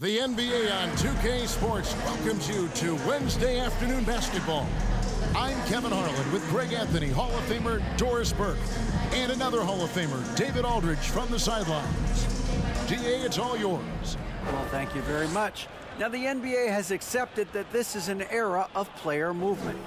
The NBA on 2K Sports welcomes you to Wednesday afternoon basketball. I'm Kevin Harlan with Greg Anthony, Hall of Famer Doris Burke, and another Hall of Famer, David Aldridge, from the sidelines. DA, it's all yours. Well, thank you very much. Now, the NBA has accepted that this is an era of player movement.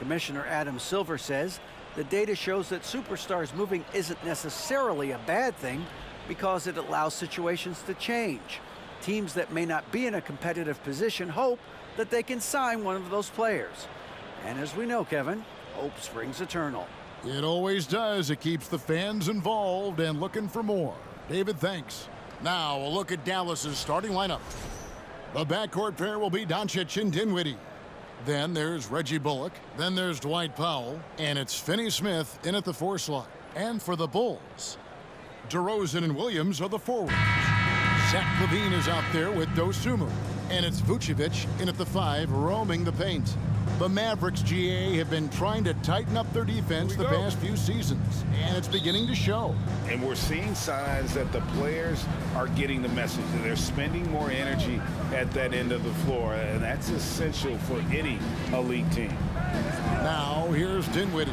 Commissioner Adam Silver says the data shows that superstars moving isn't necessarily a bad thing because it allows situations to change. Teams that may not be in a competitive position hope that they can sign one of those players. And as we know, Kevin, hope springs eternal. It always does. It keeps the fans involved and looking for more. David, thanks. Now, a look at Dallas's starting lineup. The backcourt pair will be Doncic and Dinwiddie. Then there's Reggie Bullock. Then there's Dwight Powell. And it's Finney-Smith in at the 4 slot. And for the Bulls, DeRozan and Williams are the forwards. Zach LaVine is out there with Dosunmu. And it's Vucevic in at the 5, roaming the paint. The Mavericks, GA, have been trying to tighten up their defense the past few seasons, and it's beginning to show. And we're seeing signs that the players are getting the message, that they're spending more energy at that end of the floor, and that's essential for any elite team. Now, here's Dinwiddie.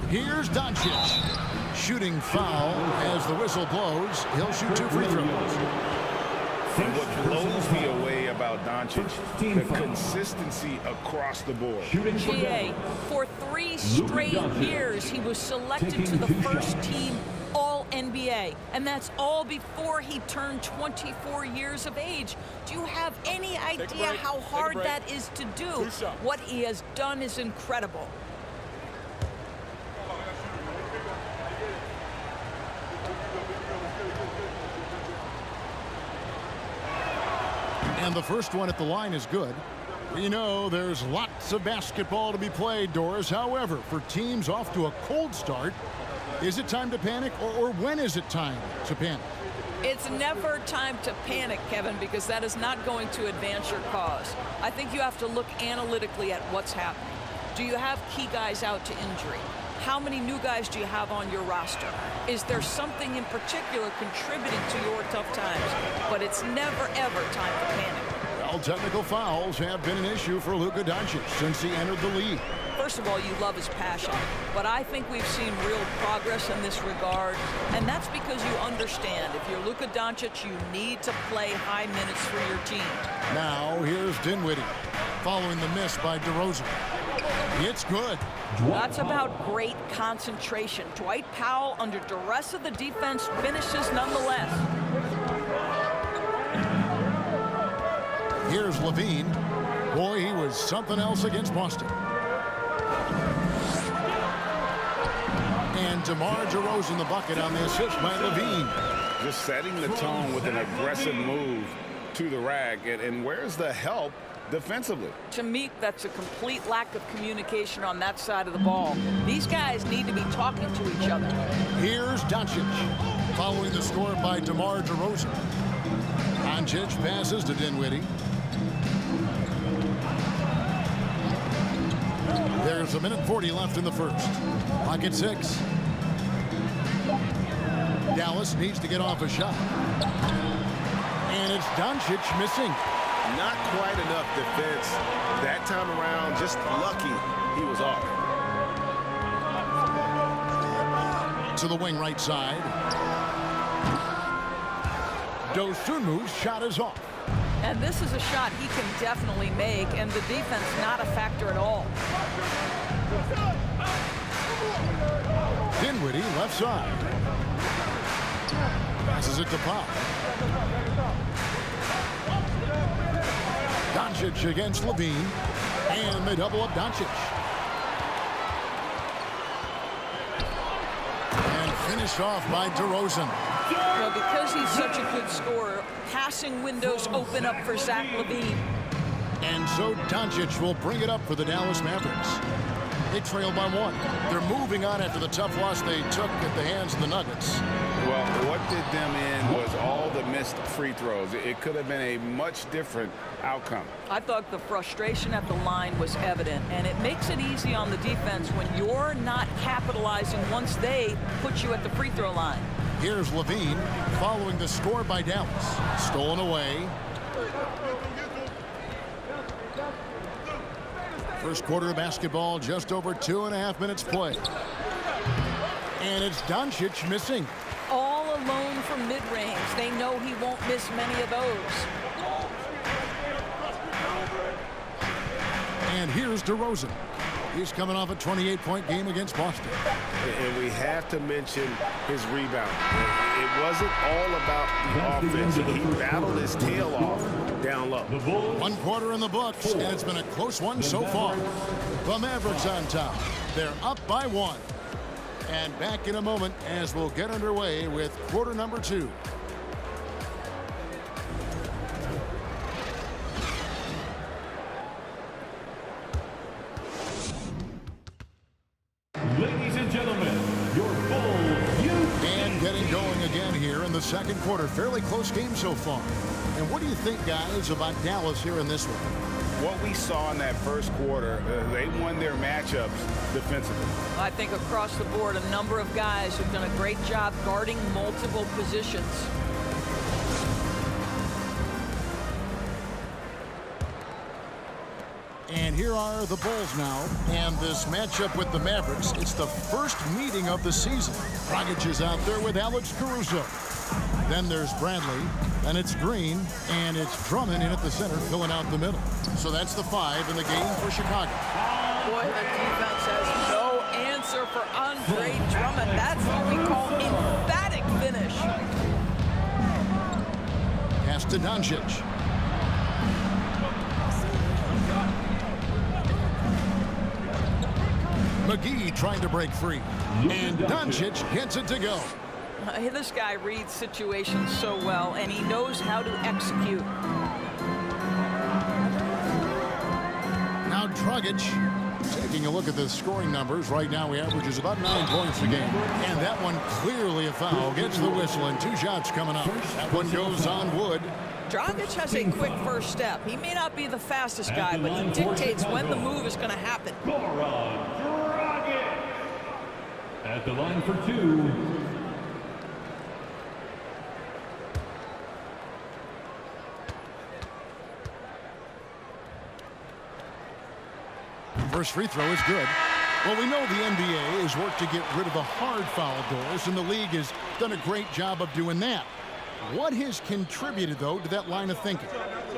Here's Doncic. Shooting foul as the whistle blows. He'll shoot 2 free throws. And what blows me away about Doncic, the consistency across the board. GA, for 3 straight years, he was selected to the first team All-NBA, and that's all before he turned 24 years of age. Do you have any idea how hard that is to do? What he has done is incredible. And the first one at the line is good. We know there's lots of basketball to be played, Doris. However, for teams off to a cold start, is it time to panic, or when is it time to panic? It's never time to panic, Kevin, because that is not going to advance your cause. I think you have to look analytically at what's happening. Do you have key guys out to injury? How many new guys do you have on your roster? Is there something in particular contributing to your tough times? But it's never, ever time to panic. Well, technical fouls have been an issue for Luka Doncic since he entered the league. First of all, you love his passion, but I think we've seen real progress in this regard, and that's because you understand if you're Luka Doncic, you need to play high minutes for your team. Now, here's Dinwiddie, following the miss by DeRozan. It's good. That's about great concentration. Dwight Powell, under duress of the defense, finishes nonetheless. Here's LaVine. Boy, he was something else against Boston. And DeMar DeRozan the bucket on the assist by LaVine. Just setting the tone with an aggressive move to the rack. And where's the help defensively? To me, that's a complete lack of communication on that side of the ball. These guys need to be talking to each other. Here's Doncic, following the score by DeMar DeRozan. Doncic passes to Dinwiddie. There's 1:40 left in the first. Clock at 6. Dallas needs to get off a shot. And it's Doncic missing. Not quite enough defense that time around. Just lucky he was off. To the wing right side. Dosunmu's shot is off. And this is a shot he can definitely make, and the defense not a factor at all. Dinwiddie left side. Passes it to Powell. Doncic against LaVine, and they double up Doncic. And finished off by DeRozan. Well, because he's such a good scorer, passing windows open up for Zach LaVine. And so Doncic will bring it up for the Dallas Mavericks. They trail by 1. They're moving on after the tough loss they took at the hands of the Nuggets. Well, Well, what did them in was all the missed free throws. It could have been a much different outcome. I thought the frustration at the line was evident, and it makes it easy on the defense when you're not capitalizing once they put you at the free throw line. Here's Levine following the score by Dallas. Stolen away. First quarter of basketball, just over 2.5 minutes play. And it's Doncic missing. All alone from mid-range. They know he won't miss many of those. And here's DeRozan. He's coming off a 28-point game against Boston. And we have to mention his rebound. It wasn't all about the offense. He battled his tail off down low. 1 quarter in the books, and it's been a close one so far. The Mavericks on top. They're up by 1. And back in a moment as we'll get underway with quarter number 2. Ladies and gentlemen, your Bulls. And getting going again here in the second quarter. Fairly close game so far. And what do you think, guys, about Dallas here in this one? What we saw in that first quarter, they won their matchups defensively. I think across the board, a number of guys have done a great job guarding multiple positions. And here are the Bulls now. And this matchup with the Mavericks, it's the first meeting of the season. Dragic is out there with Alex Caruso. Then there's Bradley, and it's Green, and it's Drummond in at the center, filling out the middle. So that's the 5 in the game for Chicago. Boy, the defense has no answer for Andre Drummond. That's what we call emphatic finish. Pass to Doncic. McGee trying to break free. And Doncic gets it to go. This guy reads situations so well, and he knows how to execute. Now Dragic taking a look at the scoring numbers. Right now he averages about 9 points a game. And that one clearly a foul. Gets the whistle, and 2 shots coming up. That one goes on wood. Dragic has a quick first step. He may not be the fastest guy, but he dictates when the move is going to happen. At the line for 2. First free throw is good. Well, we know the NBA has worked to get rid of the hard foul doors, and the league has done a great job of doing that. What has contributed, though, to that line of thinking?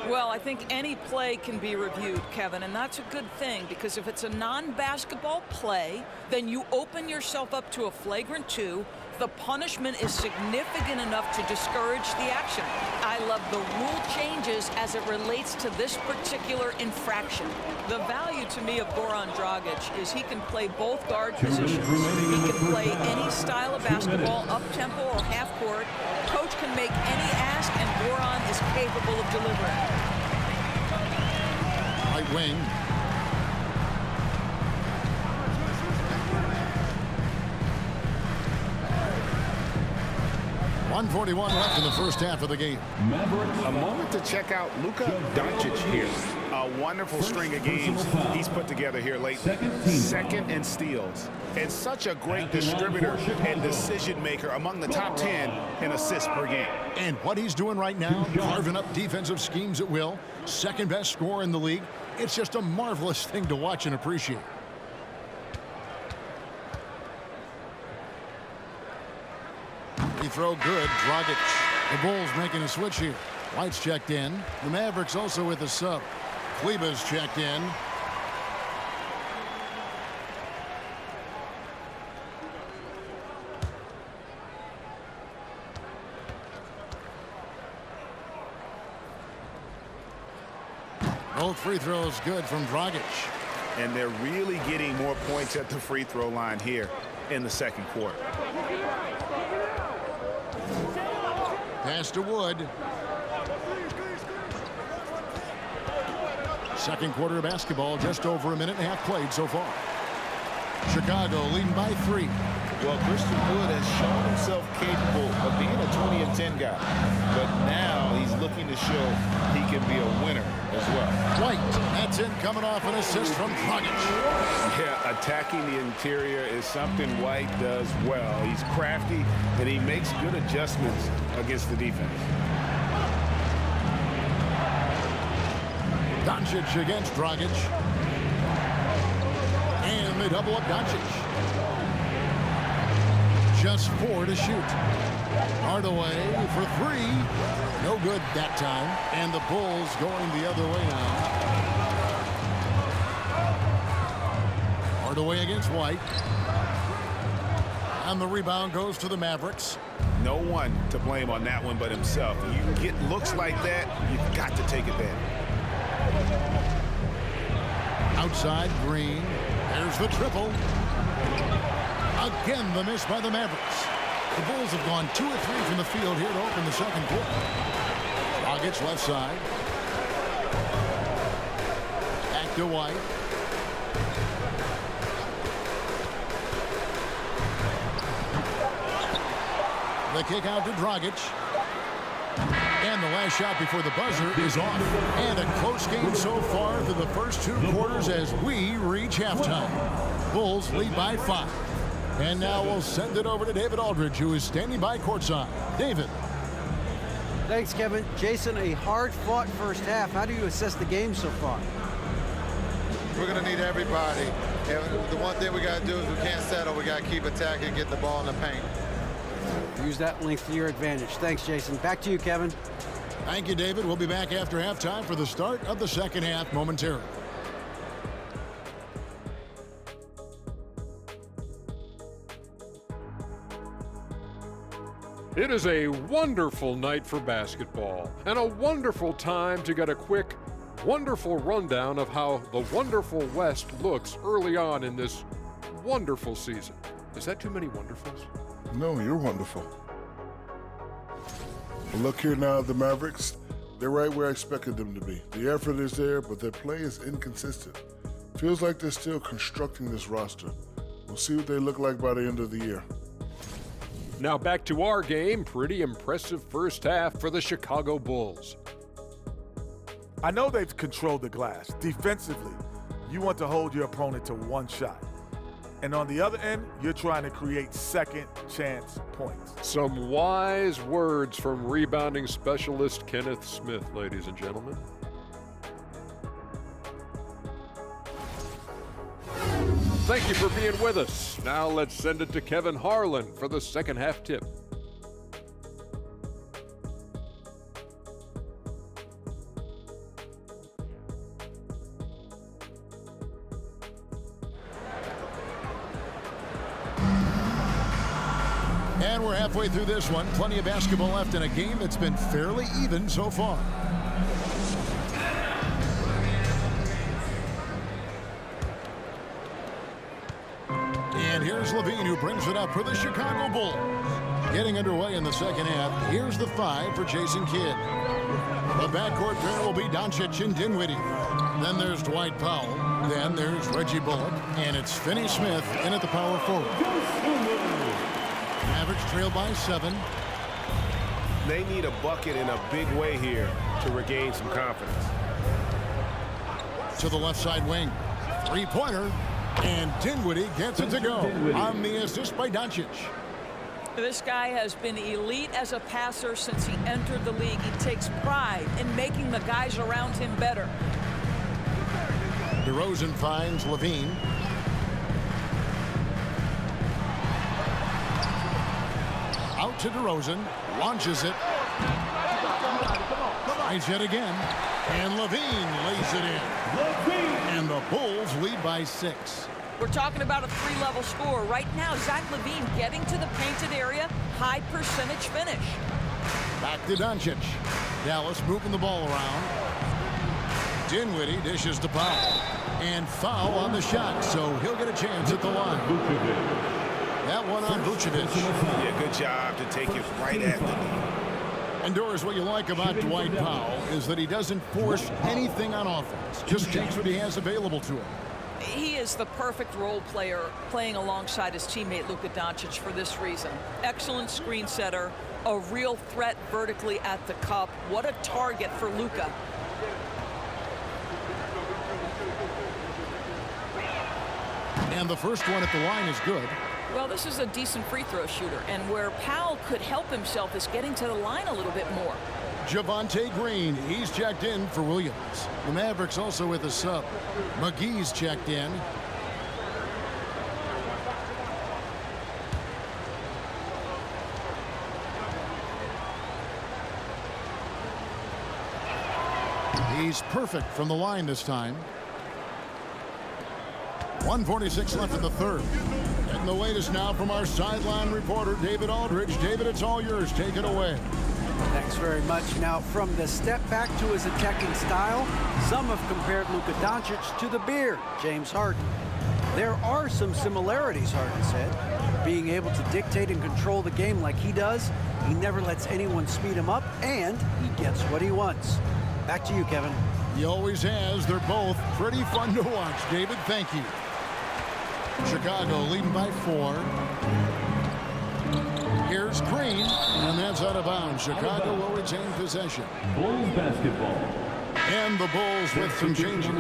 Well, I think any play can be reviewed, Kevin, and that's a good thing, because if it's a non-basketball play, then you open yourself up to a flagrant 2. The punishment is significant enough to discourage the action. I love the rule changes as it relates to this particular infraction. The value to me of Goran Dragic is he can play both guard positions. He can play any style of basketball, up-tempo or half-court. Coach can make any ask, and Goran is capable of delivering. Right wing. .141 left in the first half of the game. A moment to check out Luka Doncic here. A wonderful string of games he's put together here lately. Second in steals. And such a great distributor and decision maker among the top 10 in assists per game. And what he's doing right now, carving up defensive schemes at will. Second best scorer in the league. It's just a marvelous thing to watch and appreciate. Free throw good. Dragic. The Bulls making a switch here. White's checked in. The Mavericks also with a sub. Kleber's checked in. Both free throws good from Dragic. And they're really getting more points at the free throw line here in the second quarter. Pass to Wood. Second quarter of basketball, just over a minute and a half played so far. Chicago leading by 3. Well, Christian Wood has shown himself capable of being a 20-10 guy, but now he's looking to show he can be a winner as well. White, that's in, coming off an assist from Dragic. Yeah, attacking the interior is something White does well. He's crafty, and he makes good adjustments against the defense. Doncic against Dragic. And they double up Doncic. Just 4 to shoot. Hardaway for 3. No good that time. And the Bulls going the other way now. Hardaway against White. And the rebound goes to the Mavericks. No one to blame on that one but himself. You get looks like that, you've got to take advantage. Outside, Green. There's the triple. Again, the miss by the Mavericks. The Bulls have gone 2 or 3 from the field here to open the second quarter. Dragic left side. Back to White. The kick out to Dragic. And the last shot before the buzzer is off. And a close game so far through the first 2 quarters as we reach halftime. Bulls lead by 5. And now we'll send it over to David Aldridge, who is standing by courtside. David. Thanks, Kevin. Jason, a hard-fought first half. How do you assess the game so far? We're going to need everybody. And the one thing we got to do is we can't settle. We got to keep attacking, get the ball in the paint. Use that length to your advantage. Thanks, Jason. Back to you, Kevin. Thank you, David. We'll be back after halftime for the start of the second half momentarily. It is a wonderful night for basketball and a wonderful time to get a quick, wonderful rundown of how the wonderful West looks early on in this wonderful season. Is that too many wonderfuls? No, you're wonderful. Well, look here now, the Mavericks. They're right where I expected them to be. The effort is there, but their play is inconsistent. Feels like they're still constructing this roster. We'll see what they look like by the end of the year. Now back to our game. Pretty impressive first half for the Chicago Bulls. I know they've controlled the glass. Defensively, you want to hold your opponent to 1 shot. And on the other end, you're trying to create second chance points. Some wise words from rebounding specialist Kenneth Smith, ladies and gentlemen. Thank you for being with us. Now let's send it to Kevin Harlan for the second half tip. And we're halfway through this one. Plenty of basketball left in a game that's been fairly even so far. And here's Levine, who brings it up for the Chicago Bulls. Getting underway in the second half. Here's the 5 for Jason Kidd. The backcourt pair will be Doncic and Dinwiddie. Then there's Dwight Powell. Then there's Reggie Bullock. And it's Finney Smith in at the power forward. Mavericks trail by 7. They need a bucket in a big way here to regain some confidence. To the left side wing. 3-pointer. And Dinwiddie gets it to go on the assist by Doncic. This guy has been elite as a passer since he entered the league. He takes pride in making the guys around him better. DeRozan finds Levine. Out to DeRozan. Launches it. Tries yet again. And Levine lays it in. And the Bulls lead by 6. We're talking about a 3-level score. Right now, Zach LaVine getting to the painted area. High percentage finish. Back to Doncic. Dallas moving the ball around. Dinwiddie dishes to Powell. And foul on the shot, so he'll get a chance at the line. That one on Vucevic. Yeah, good job to take it right at the knee. And Doris, what you like about Dwight Powell is that he doesn't force anything on offense. Just takes what he has available to him. He is the perfect role player playing alongside his teammate Luka Doncic for this reason. Excellent screen setter, a real threat vertically at the cup. What a target for Luka. And the first one at the line is good. Well, this is a decent free throw shooter, and where Powell could help himself is getting to the line a little bit more. Javonte Green, he's checked in for Williams. The Mavericks also with a sub. McGee's checked in. He's perfect from the line this time. 1:46 left in the third. And the latest now from our sideline reporter, David Aldridge. David, it's all yours. Take it away. Thanks very much. Now, from the step back to his attacking style, some have compared Luka Doncic to the Beard, James Harden. There are some similarities, Harden said. Being able to dictate and control the game like he does, he never lets anyone speed him up, and he gets what he wants. Back to you, Kevin. He always has. They're both pretty fun to watch. David, thank you. Chicago leading by 4. Here's Green, and that's out of bounds. Chicago will retain possession. Bulls basketball. And the Bulls with some changes.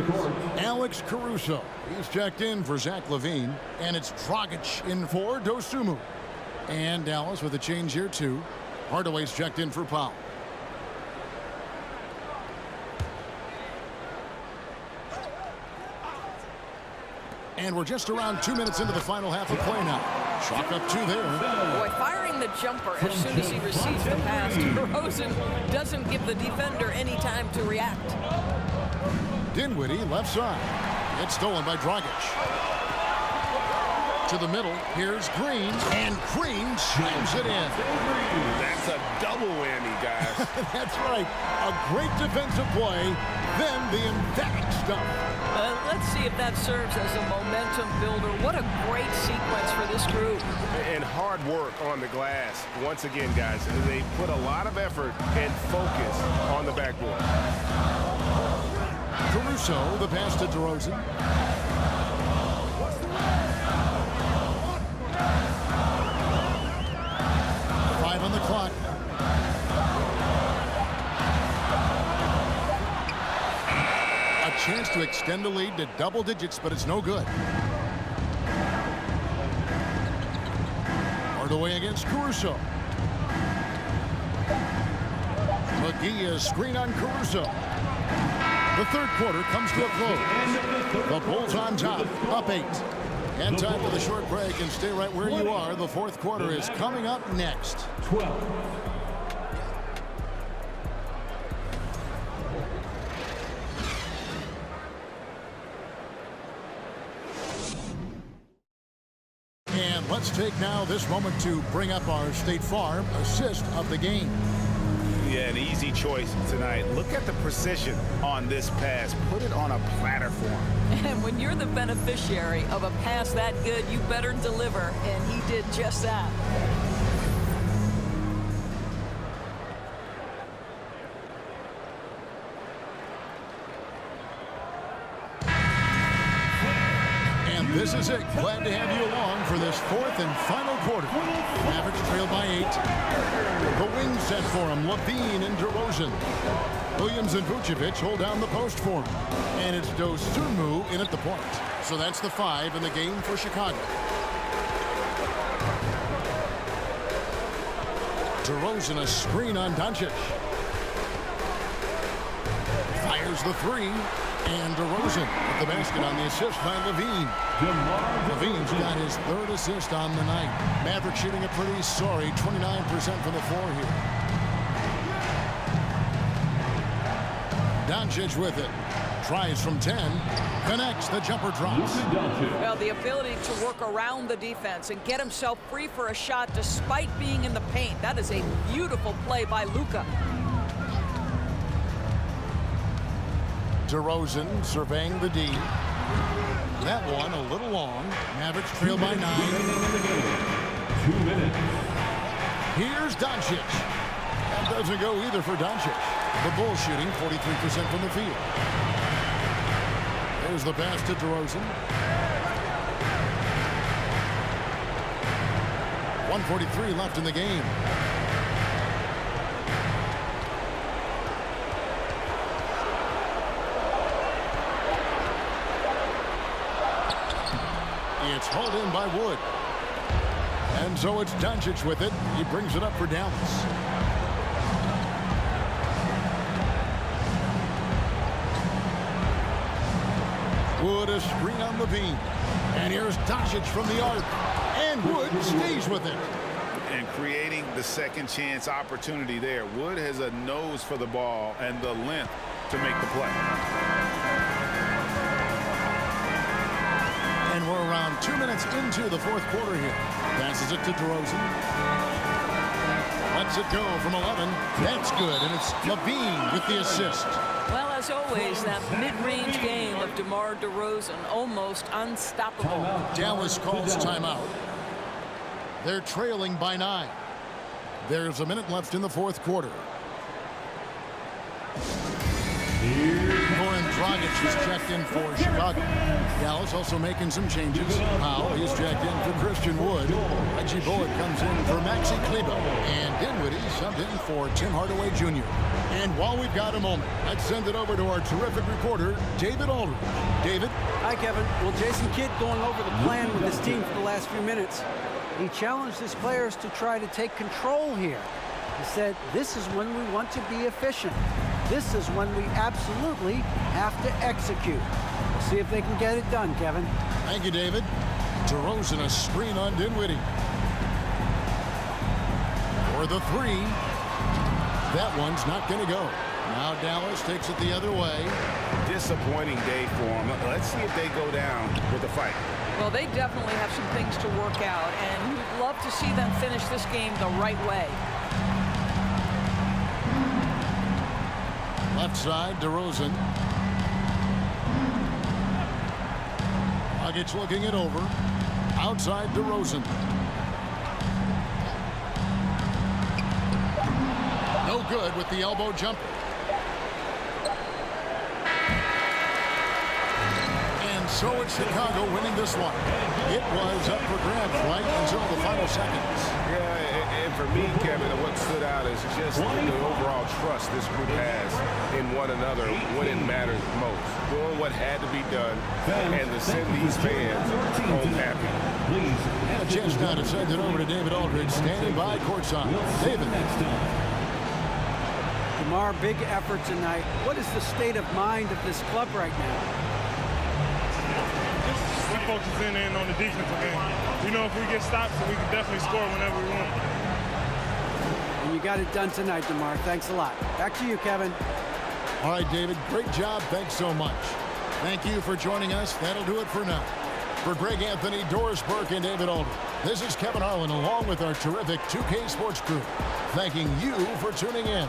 Alex Caruso, he's checked in for Zach LaVine, and it's Dragic in for Dosunmu. And Dallas with a change here too. Hardaway's checked in for Powell. And we're just around 2 minutes into the final half of play now. Chalk up 2 there. Boy, firing the jumper as soon as he receives the pass. DeRozan doesn't give the defender any time to react. Dinwiddie left side. It's stolen by Dragic. To the middle. Here's Green. And Green slams it in. That's a double whammy, guys. That's right. A great defensive play. Then the emphatic stuff. Let's see if that serves as a momentum builder. What a great sequence for this group. And hard work on the glass. Once again, guys, they put a lot of effort and focus on the backboard. Caruso, the pass to DeRozan. Five on the clock. Chance to extend the lead to double digits, but it's no good. Hardaway against Caruso. McGee is screen on Caruso. The third quarter comes to a close. The Bulls on top, up 8. And time for the short break, and stay right where you are. The fourth quarter is coming up next. 12. Let's take now this moment to bring up our State Farm assist of the game. Yeah, an easy choice tonight. Look at the precision on this pass. Put it on a platter for him. And when you're the beneficiary of a pass that good, you better deliver, and he did just that. This is it. Glad to have you along for this fourth and final quarter. Mavericks trail by 8. The wing set for him, LaVine and DeRozan. Williams and Vucevic hold down the post for him. And it's Dosunmu in at the point. So that's the 5 in the game for Chicago. DeRozan a screen on Doncic. Fires the 3. And DeRozan with the basket on the assist by LaVine. LaVine's got his 3rd assist on the night. Mavericks shooting a pretty sorry 29% from the floor here. Doncic with it. Tries from 10. Connects. The jumper drops. Well, the ability to work around the defense and get himself free for a shot despite being in the paint. That is a beautiful play by Luka. DeRozan surveying the D. That one a little long. Mavericks trail by 9. 2 minutes. Here's Doncic. That doesn't go either for Doncic. The Bulls shooting 43% from the field. There's the pass to DeRozan. 1:43 left in the game. It's hauled in by Wood. And so it's Doncic with it. He brings it up for Dallas. Wood a screen on Levine. And here's Doncic from the arc. And Wood stays with it. And creating the second chance opportunity there. Wood has a nose for the ball and the length to make the play. And we're around 2 minutes into the fourth quarter here. Passes it to DeRozan. Lets it go from 11. That's good, and it's Levine with the assist. Well, as always, that mid-range game of DeMar DeRozan, almost unstoppable. Dallas calls timeout. They're trailing by 9. There's a minute left in the fourth quarter. Goran Dragic is checked in for Chicago. Dallas also making some changes. Powell, he's checked in for Christian Wood. Reggie Bullock comes in for Maxi Kleber. And Dinwiddie subbed in for Tim Hardaway Jr. And while we've got a moment, let's send it over to our terrific reporter, David Aldridge. David? Hi, Kevin. Well, Jason Kidd going over the plan with his team for the last few minutes. He challenged his players to try to take control here. He said, this is when we want to be efficient. This is when we absolutely have to execute. We'll see if they can get it done, Kevin. Thank you, David. DeRozan a screen on Dinwiddie. For the three. That one's not going to go. Now Dallas takes it the other way. Disappointing day for them. Let's see if they go down with a fight. Well, they definitely have some things to work out, and we'd love to see them finish this game the right way. Left side, DeRozan. Dragic looking it over. Outside, DeRozan. No good with the elbow jumper. And so it's Chicago winning this one. It was up for grabs right until the final seconds. Yeah, and for me, Kevin, what stood out is just the overall trust this group has in one another when it matters most. Doing what had to be done and to send these fans home happy. And a chance now to send it over to David Aldridge, standing by courtside. David. DeMar, big effort tonight. What is the state of mind of this club right now? We focus in on the defensive game. We know if we get stops, we can definitely score whenever we want. And you got it done tonight, DeMar. Thanks a lot. Back to you, Kevin. All right, David, great job. Thanks so much. Thank you for joining us. That'll do it for now. For Greg Anthony, Doris Burke, and David Aldridge, this is Kevin Harlan along with our terrific 2K Sports crew, thanking you for tuning in.